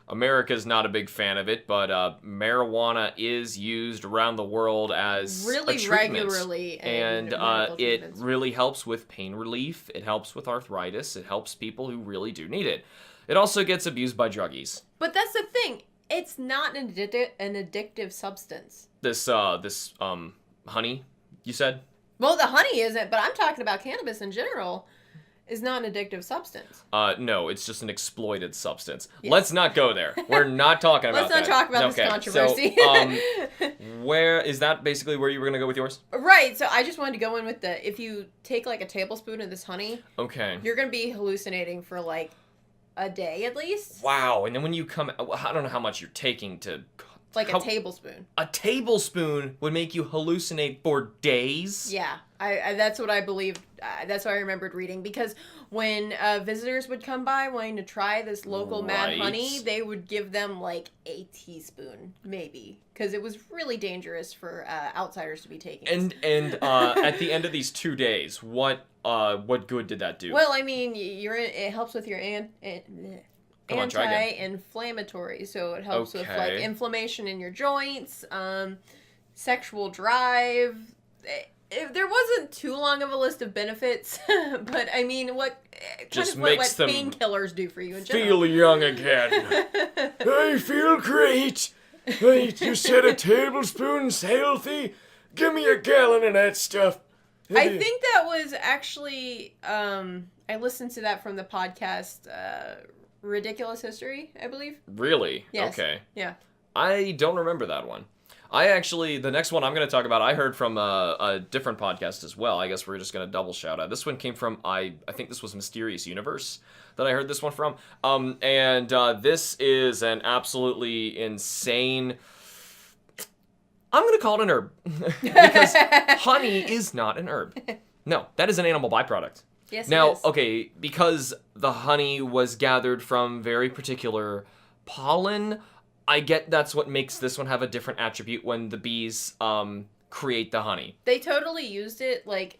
America's not a big fan of it, but marijuana is used around the world as really a treatment. regularly. And medical it treatments. really helps with pain relief. It helps with arthritis. It helps people who really do need it. It also gets abused by druggies. But that's the thing. It's not an addictive substance. This honey, you said? Well, the honey isn't, but I'm talking about cannabis in general is not an addictive substance. No, it's just an exploited substance. Yes. Let's not go there. We're not talking about Let's not talk about this controversy. So, where is that basically where you were going to go with yours? Right, so I just wanted to go in with if you take like a tablespoon of this honey, Okay. you're going to be hallucinating for like a day at least. Wow, and then when you come, I don't know how much you're taking to... Like a tablespoon. A tablespoon would make you hallucinate for days? Yeah, I that's what I believed. That's what I remembered reading. Because when visitors would come by wanting to try this local mad honey, they would give them like a teaspoon, maybe. Because it was really dangerous for outsiders to be taking. And at the end of these 2 days, what good did that do? Well, I mean, it helps with your anti-inflammatory, so it helps with like inflammation in your joints, sexual drive. There wasn't too long of a list of benefits, but I mean, what painkillers do for you in general. Feel young again. I feel great. You said a tablespoon's healthy. Give me a gallon of that stuff. I think that was actually I listened to that from the podcast Ridiculous History, I believe. Really? Yes. Okay. Yeah. I don't remember that one. The next one I'm going to talk about, I heard from a different podcast as well. I guess we're just going to double shout out. This one came from, I think this was Mysterious Universe that I heard this one from. This is an absolutely insane... I'm going to call it an herb. Because honey is not an herb. No, that is an animal byproduct. Yes, now, it is. okay, because the honey was gathered from very particular pollen, I get that's what makes this one have a different attribute when the bees create the honey. They totally used it, like,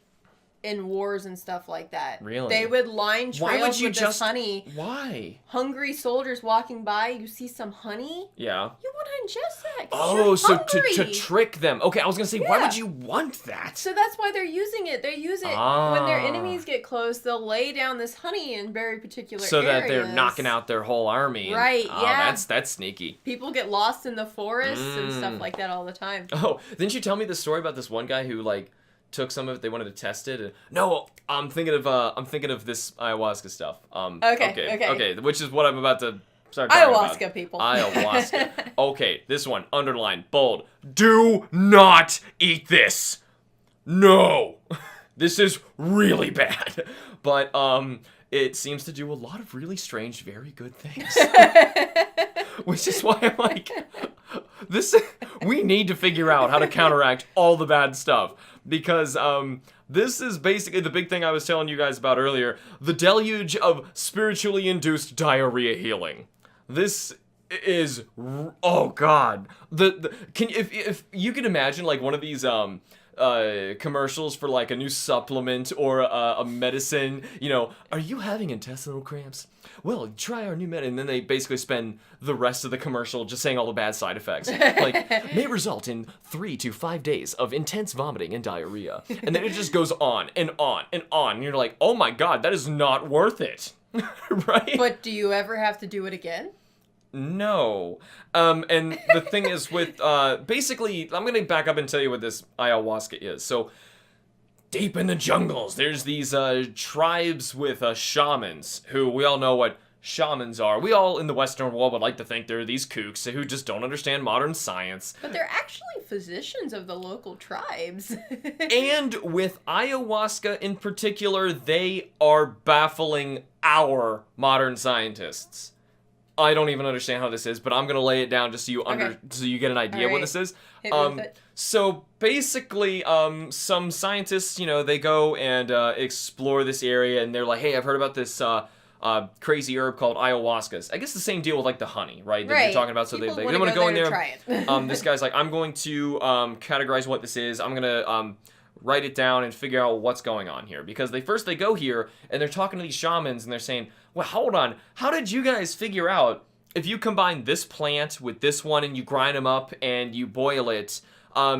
in wars and stuff like that. Really? They would line trails with this honey. Why? Hungry soldiers walking by, you see some honey? Yeah. You want to ingest that. Oh, so to hungry. trick them. Okay, I was going to say, why Yeah. would you want that? So that's why they're using it. They use it when their enemies get close. They'll lay down this honey in very particular areas. So that they're knocking out their whole army. Right, yeah. That's sneaky. People get lost in the forests and stuff like that all the time. Oh, didn't you tell me the story about this one guy who, like, took some of it. They wanted to test it. And, no, I'm thinking of this ayahuasca stuff. Okay. Which is what I'm about to start talking about. Ayahuasca, people. Ayahuasca. Okay, this one, underline, bold. Do not eat this. No. This is really bad. But it seems to do a lot of really strange, very good things. Which is why I'm like, we need to figure out how to counteract all the bad stuff. Because this is basically the big thing I was telling you guys about earlier. The deluge of spiritually induced diarrhea healing. This is, oh god. If you could imagine like one of these commercials for like a new supplement or a medicine, you know, are you having intestinal cramps? Well, try our new medicine. And then they basically spend the rest of the commercial just saying all the bad side effects. Like, may result in 3 to 5 days of intense vomiting and diarrhea. And then it just goes on and on and on. And you're like, oh my god, that is not worth it. Right? But do you ever have to do it again? No. And the thing is with, basically, I'm going to back up and tell you what this ayahuasca is. So, deep in the jungles, there's these tribes with shamans, who we all know what shamans are. We all in the Western world would like to think they're these kooks who just don't understand modern science. But they're actually physicians of the local tribes. And with ayahuasca in particular, they are baffling our modern scientists. I don't even understand how this is, but I'm gonna lay it down just so you get an idea what this is. So basically, some scientists, you know, they go and explore this area, and they're like, "Hey, I've heard about this crazy herb called ayahuasca." I guess the same deal with like the honey, right? That you're talking about. So they want to go in there. Try it. This guy's like, "I'm going to categorize what this is. I'm gonna write it down and figure out what's going on here." Because they go here and they're talking to these shamans and they're saying, well, hold on, how did you guys figure out if you combine this plant with this one and you grind them up and you boil it,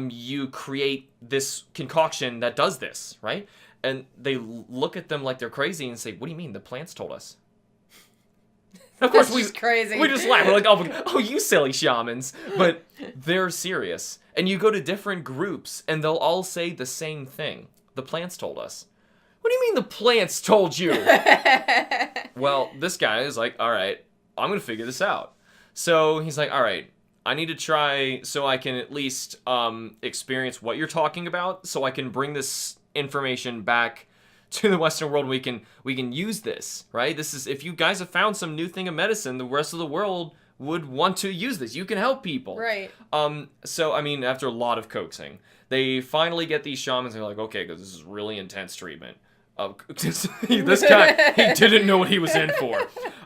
you create this concoction that does this, right? And they look at them like they're crazy and say, what do you mean? The plants told us. Of course, we just laugh. We're like, oh, you silly shamans. But they're serious. And you go to different groups, and they'll all say the same thing. The plants told us. What do you mean the plants told you? Well, this guy is like, all right, I'm going to figure this out. So he's like, all right, I need to try so I can at least experience what you're talking about, so I can bring this information back to the Western world. We can use this, right? This is, if you guys have found some new thing of medicine, the rest of the world would want to use this. You can help people. Right. So, I mean, after a lot of coaxing, they finally get these shamans. They're like, okay, because this is really intense treatment. This guy, he didn't know what he was in for.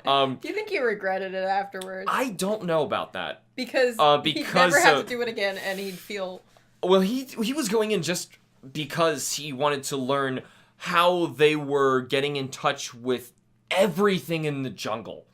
Do you think he regretted it afterwards? I don't know about that. Because he'd never have to do it again, and he'd feel... Well, he was going in just because he wanted to learn how they were getting in touch with everything in the jungle.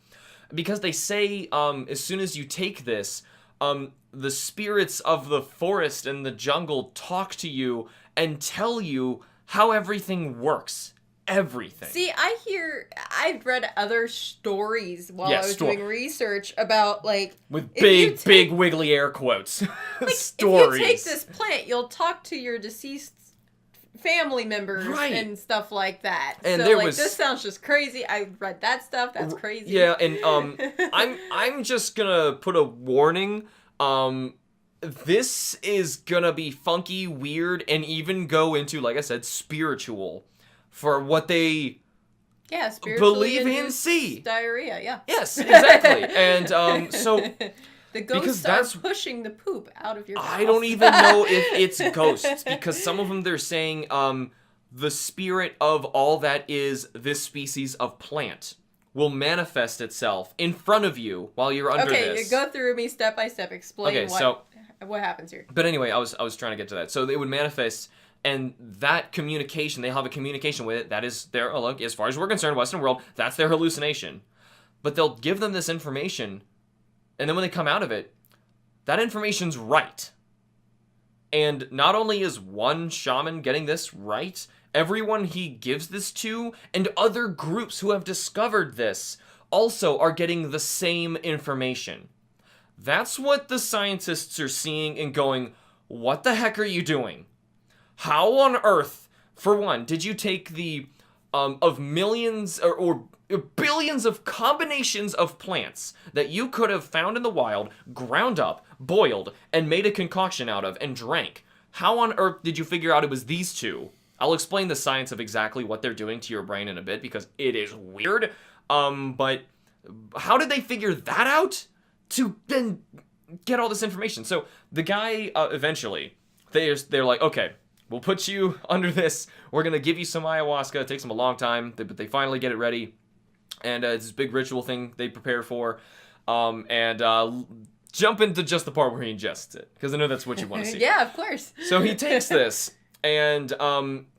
Because they say, as soon as you take this, the spirits of the forest and the jungle talk to and tell you how everything works. Everything. See, I've read other stories while I was doing research about, like... With big wiggly air quotes. Like, stories. if you take this plant, you'll talk to your deceased family members and stuff like that. And so, this sounds just crazy. I read that stuff. That's crazy. Yeah, and I'm just gonna put a warning. This is gonna be funky, weird, and even go into, like I said, spiritual for what they believe in. See diarrhea. Yeah. Yes, exactly. And so the ghosts are pushing the poop out of your house. I don't even know if it's ghosts, because some of them they're saying the spirit of all that is this species of plant will manifest itself in front of you while you're under this. Okay, go through me step by step. Explain what happens here. But anyway, I was trying to get to that. So they would manifest, and that communication, they have a communication with it. That is their, as far as we're concerned, Western world, that's their hallucination. But they'll give them this information, and then when they come out of it, that information's right. And not only is one shaman getting this right, everyone he gives this to, and other groups who have discovered this, also are getting the same information. That's what the scientists are seeing and going, what the heck are you doing? How on earth, for one, did you take the of millions or billions of combinations of plants that you could have found in the wild, ground up, boiled, and made a concoction out of and drank? How on earth did you figure out it was these two? I'll explain the science of exactly what they're doing to your brain in a bit because it is weird. But how did they figure that out to then get all this information? So the guy eventually, they're like, okay, we'll put you under this. We're going to give you some ayahuasca. It takes them a long time, but they finally get it ready. And it's this big ritual thing they prepare for. Jump into just the part where he ingests it, because I know that's what you want to see. Yeah, of course. So he takes this, and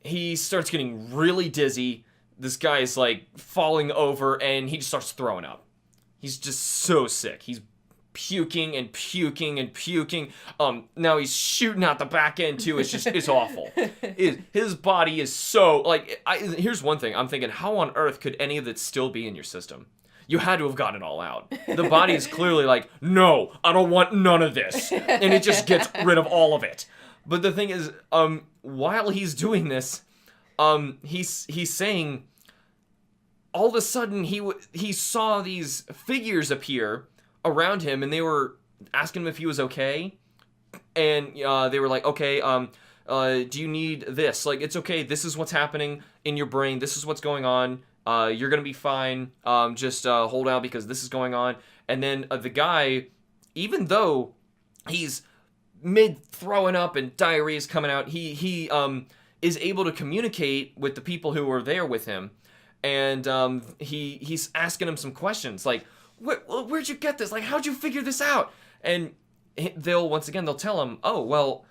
he starts getting really dizzy. This guy is, like, falling over, and he just starts throwing up. He's just so sick. He's puking and puking and puking. Now he's shooting out the back end, too. It's awful. His body is so, like, here's one thing. I'm thinking, how on earth could any of it still be in your system? You had to have gotten it all out. The body is clearly like, no, I don't want none of this. And it just gets rid of all of it. But the thing is, while he's doing this, he's saying, all of a sudden, he saw these figures appear around him, and they were asking him if he was okay. And they were like, okay, do you need this? Like, it's okay, this is what's happening in your brain, this is what's going on. You're gonna be fine. Just hold out because this is going on. And then the guy, even though he's mid throwing up and diarrhea is coming out, he is able to communicate with the people who were there with him, and he's asking him some questions like, where'd you get this? Like, how'd you figure this out? And they'll tell him, oh well.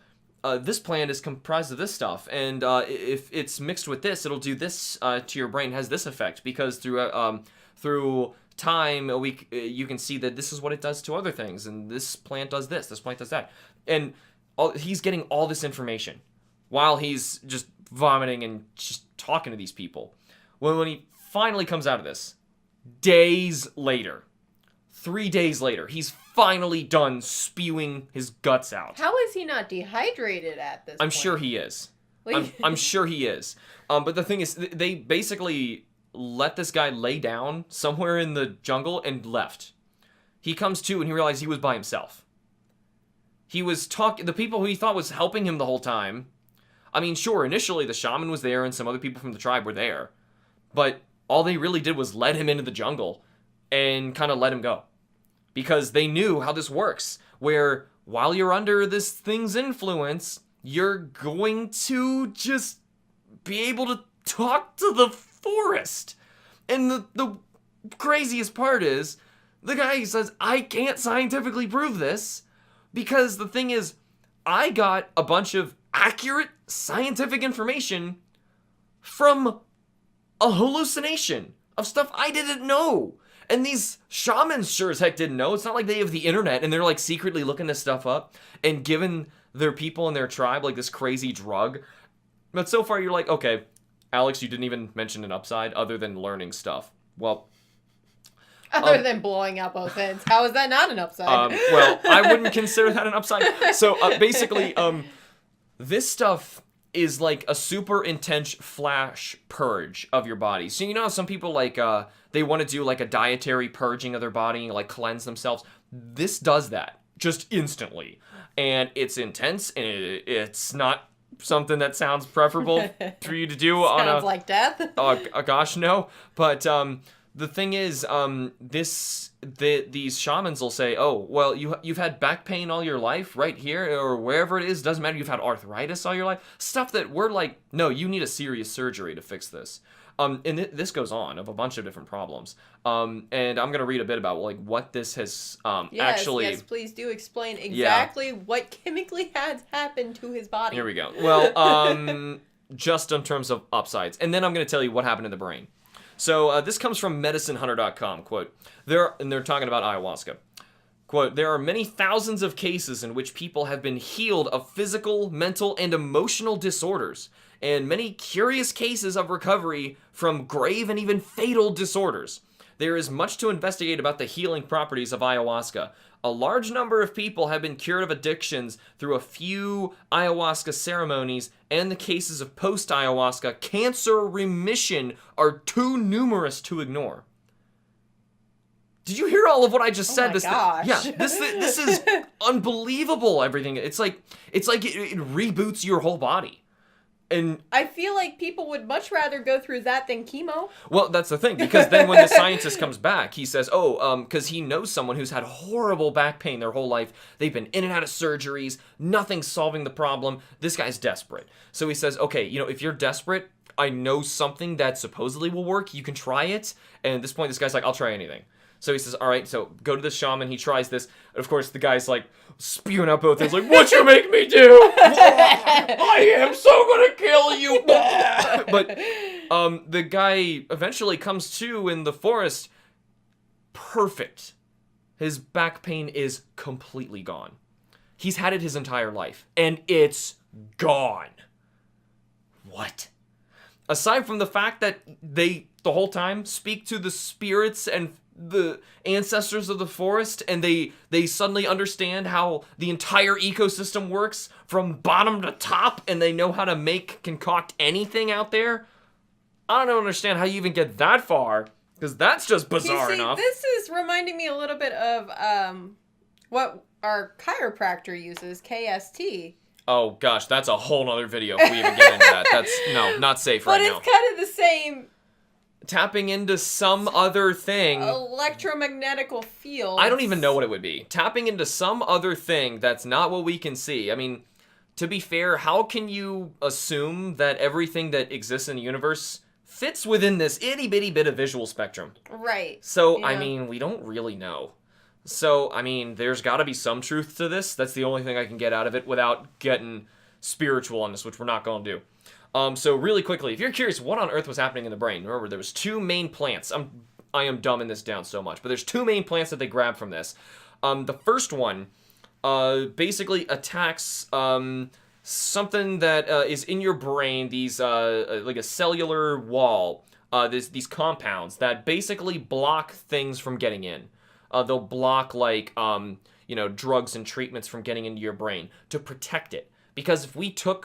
This plant is comprised of this stuff, and if it's mixed with this, it'll do this to your brain, has this effect, because through time, you can see that this is what it does to other things, and this plant does this plant does that. And he's getting all this information while he's just vomiting and just talking to these people. When he finally comes out of this, days later, 3 days later, he's finally done spewing his guts out. How is he not dehydrated at this point? I'm sure he is. I'm sure he is. But the thing is, they basically let this guy lay down somewhere in the jungle and left. He comes to and he realized he was by himself. He was the people who he thought was helping him the whole time. I mean, sure, initially the shaman was there and some other people from the tribe were there. But all they really did was let him into the jungle and kind of let him go. Because they knew how this works, where while you're under this thing's influence, you're going to just be able to talk to the forest. And the craziest part is, the guy says, I can't scientifically prove this, because the thing is, I got a bunch of accurate scientific information from a hallucination of stuff I didn't know. And these shamans sure as heck didn't know. It's not like they have the internet and they're like secretly looking this stuff up and giving their people in their tribe like this crazy drug. But so far you're like, okay, Alex, you didn't even mention an upside other than learning stuff. Well, other than blowing out both ends. How is that not an upside? Well, I wouldn't consider that an upside. So basically, this stuff is like a super intense flash purge of your body. So you know how some people like they want to do like a dietary purging of their body, like cleanse themselves. This does that just instantly, and it's intense, and it's not something that sounds preferable for you to do. Sounds like death. Gosh, no. But the thing is, these shamans will say, oh, well, you've had back pain all your life right here or wherever it is. Doesn't matter. You've had arthritis all your life. Stuff that we're like, no, you need a serious surgery to fix this. And this goes on of a bunch of different problems. And I'm going to read a bit about like what this has actually... Yes, please do explain exactly what chemically has happened to his body. Here we go. Well, just in terms of upsides. And then I'm going to tell you what happened in the brain. So this comes from medicinehunter.com, quote, and they're talking about ayahuasca. Quote, there are many thousands of cases in which people have been healed of physical, mental, and emotional disorders, and many curious cases of recovery from grave and even fatal disorders. there is much to investigate about the healing properties of ayahuasca. A large number of people have been cured of addictions through a few ayahuasca ceremonies, and the cases of post-ayahuasca cancer remission are too numerous to ignore. Did you hear all of what I just said? My gosh. This is unbelievable. Everything. It's like it reboots your whole body. And I feel like people would much rather go through that than chemo. Well, that's the thing, because then when the scientist comes back, he says, because he knows someone who's had horrible back pain their whole life. They've been in and out of surgeries. Nothing's solving the problem. This guy's desperate. So he says, okay, if you're desperate, I know something that supposedly will work. You can try it. And at this point, this guy's like, I'll try anything. So he says, all right, so go to the shaman. He tries this. And of course, the guy's like spewing out both things, like, what you make me do? I am so gonna kill you. But the guy eventually comes to in the forest. Perfect. His back pain is completely gone. He's had it his entire life, and it's gone. What? Aside from the fact that they, the whole time, speak to the spirits and the ancestors of the forest, and they suddenly understand how the entire ecosystem works from bottom to top, and they know how to concoct anything out there. I don't understand how you even get that far, because that's just bizarre enough. This is reminding me a little bit of what our chiropractor uses, KST. Oh gosh, that's a whole nother video if we even get into that. That's not safe right now. But it's kind of the same. Tapping into some other thing. Electromagnetical field. I don't even know what it would be. Tapping into some other thing that's not what we can see. I mean, to be fair, how can you assume that everything that exists in the universe fits within this itty-bitty bit of visual spectrum? Right. So, yeah. I mean, we don't really know. So, I mean, there's got to be some truth to this. That's the only thing I can get out of it without getting spiritual on this, which we're not going to do. So really quickly, if you're curious what on earth was happening in the brain, remember there was two main plants. I am dumbing this down so much, but there's two main plants that they grabbed from this. The first one basically attacks something that is in your brain, these like a cellular wall, these compounds that basically block things from getting in. They'll block like drugs and treatments from getting into your brain to protect it. Because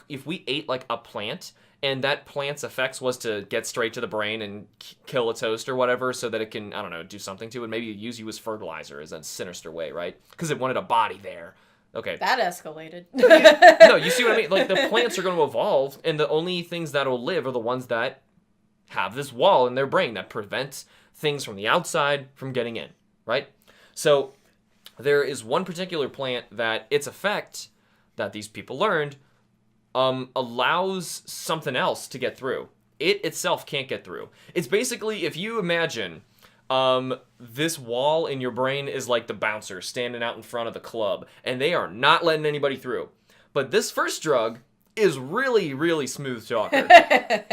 if we ate like a plant and that plant's effects was to get straight to the brain and kill its host or whatever so that it can, I don't know, do something to it, maybe use you as fertilizer is a sinister way, right? Because it wanted a body there. Okay. That escalated. No, you see what I mean? Like the plants are going to evolve and the only things that'll live are the ones that have this wall in their brain that prevents things from the outside from getting in, right? So there is one particular plant that its effect that these people learned allows something else to get through. It itself can't get through. It's basically, if you imagine this wall in your brain is like the bouncer standing out in front of the club, and they are not letting anybody through. But this first drug is really, really smooth talker.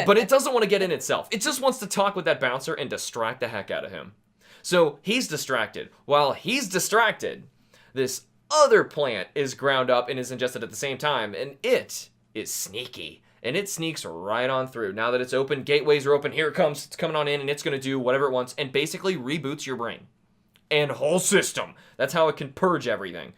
But it doesn't want to get in itself. It just wants to talk with that bouncer and distract the heck out of him. So he's distracted. While he's distracted, this other plant is ground up and is ingested at the same time, and it is sneaky, and it sneaks right on through. Now that it's open, gateways are open, here it comes, it's coming on in, and it's going to do whatever it wants, and basically reboots your brain and whole system. That's how it can purge everything.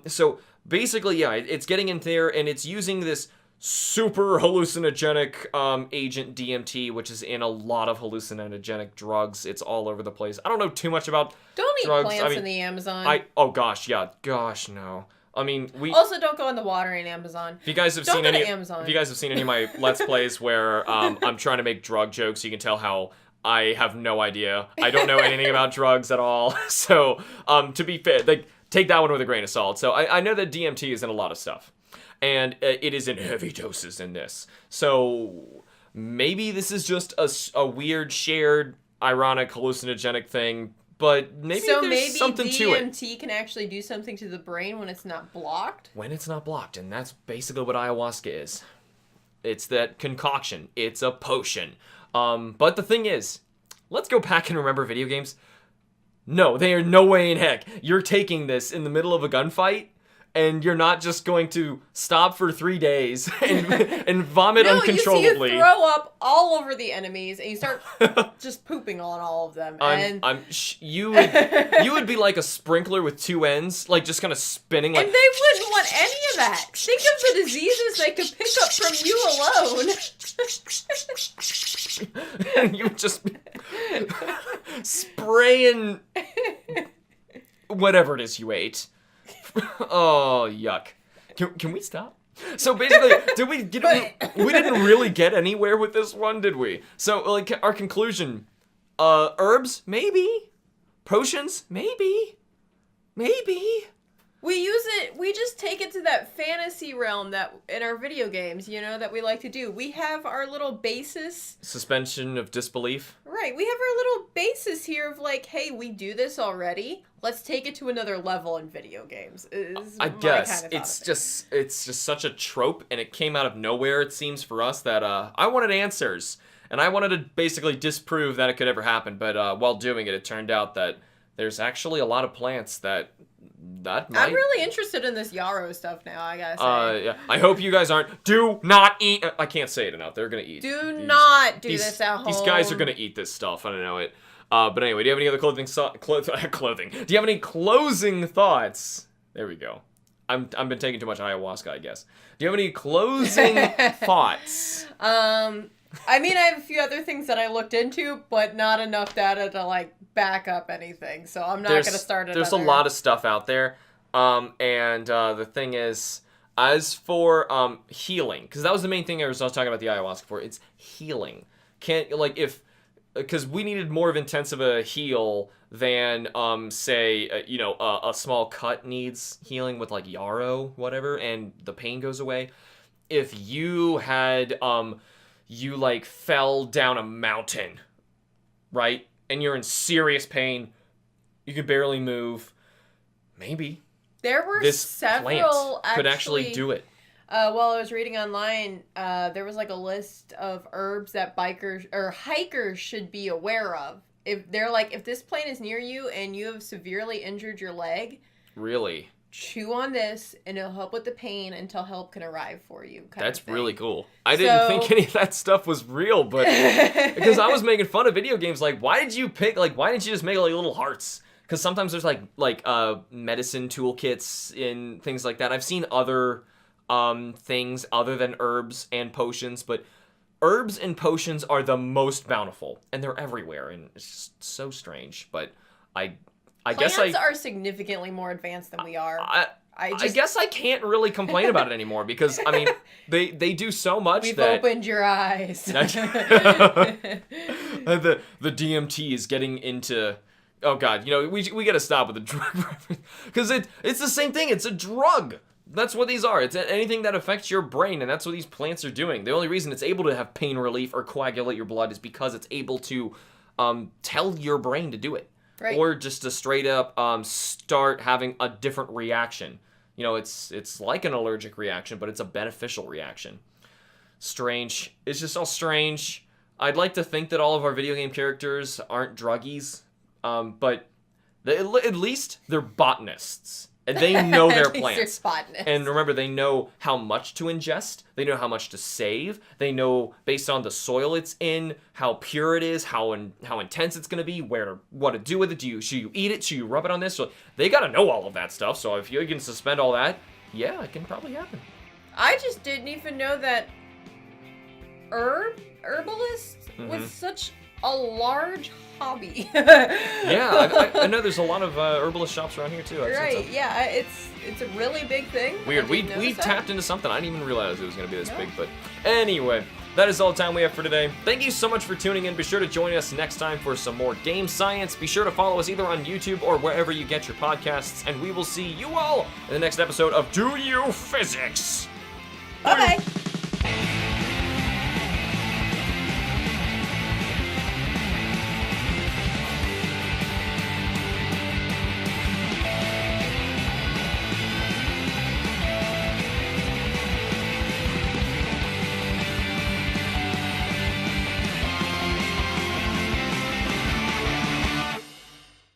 So basically, yeah, it's getting in there, and it's using this super hallucinogenic agent DMT, which is in a lot of hallucinogenic drugs. It's all over the place. I don't know too much about Don't eat drugs. plants in the Amazon. Gosh, no. I mean, we also don't go in the water in Amazon. If you guys have seen any of my Let's Plays where I'm trying to make drug jokes, you can tell how I have no idea. I don't know anything about drugs at all. So, to be fair, take that one with a grain of salt. So I know that DMT is in a lot of stuff. And it is in heavy doses in this. So maybe this is just a weird, shared, ironic, hallucinogenic thing. But maybe there's something to it. So maybe DMT can actually do something to the brain when it's not blocked? When it's not blocked. And that's basically what ayahuasca is. It's that concoction. It's a potion. But the thing is, let's go back and remember video games. No, they are no way in heck. You're taking this in the middle of a gunfight and you're not just going to stop for 3 days and vomit uncontrollably. You throw up all over the enemies, and you start just pooping on all of them. You would be like a sprinkler with 2 ends, like just kind of spinning. Like, and they wouldn't want any of that. Think of the diseases they could pick up from you alone. And you just spraying whatever it is you ate. Oh, yuck. Can we stop? So basically, we didn't really get anywhere with this one, did we? So, like, our conclusion, herbs? Maybe. Potions? Maybe. We just take it to that fantasy realm that in our video games, that we like to do. We have our little basis. Suspension of disbelief. Right. We have our little basis here of like, hey, we do this already. Let's take it to another level in video games. I guess it's just such a trope, and it came out of nowhere, it seems, for us, that I wanted answers. And I wanted to basically disprove that it could ever happen, but while doing it, it turned out that there's actually a lot of plants that might... I'm really interested in this yarrow stuff now, I gotta say. Yeah. I hope you guys aren't... Do not eat... I can't say it enough. They're gonna eat. Do not do this at home. These guys are gonna eat this stuff. I don't know it. But anyway, do you have any other clothing? Do you have any closing thoughts? There we go. I've been taking too much ayahuasca, I guess. Do you have any closing thoughts? I mean, I have a few other things that I looked into, but not enough data to, like, back up anything, so I'm not going to start another. There's a lot of stuff out there, and the thing is, as for healing, because that was the main thing I was talking about the ayahuasca for, it's healing. Because we needed more of intensive a heal than, say, a small cut needs healing with, like, yarrow, whatever, and the pain goes away. If you had, you, like, fell down a mountain, right? And you're in serious pain, you could barely move, maybe there were this several plant could actually do it. While I was reading online, there was like a list of herbs that bikers or hikers should be aware of. If this plant is near you and you have severely injured your leg, really, chew on this and it'll help with the pain until help can arrive for you. That's really cool. I didn't think any of that stuff was real, but because I was making fun of video games, like, why didn't you just make like little hearts? Because sometimes there's like medicine toolkits and things like that. I've seen other things other than herbs and potions, but herbs and potions are the most bountiful, and they're everywhere, and it's just so strange. But I guess plants are significantly more advanced than we are. I guess I can't really complain about it anymore because I mean they do so much. We've opened your eyes. The DMT is getting into. Oh God, we gotta stop with the drug reference because it's the same thing. It's a drug. That's what these are. It's anything that affects your brain, and that's what these plants are doing. The only reason it's able to have pain relief or coagulate your blood is because it's able to tell your brain to do it. Right. Or just to straight up start having a different reaction. It's like an allergic reaction, but it's a beneficial reaction. Strange. It's just all strange. I'd like to think that all of our video game characters aren't druggies, but at least they're botanists. And they know their plants. And remember, they know how much to ingest. They know how much to save. They know, based on the soil it's in, how pure it is, how intense it's going to be, what to do with it. Should you eat it? Should you rub it on this? So they got to know all of that stuff. So if you can suspend all that, yeah, it can probably happen. I just didn't even know that herbalist was such a large hobby. Yeah, I know there's a lot of herbalist shops around here too. Right, yeah, it's a really big thing. Weird. We tapped into something. I didn't even realize it was going to be this big. But anyway, that is all the time we have for today. Thank you so much for tuning in. Be sure to join us next time for some more game science. Be sure to follow us either on YouTube or wherever you get your podcasts. And we will see you all in the next episode of Do You Physics? Bye-bye.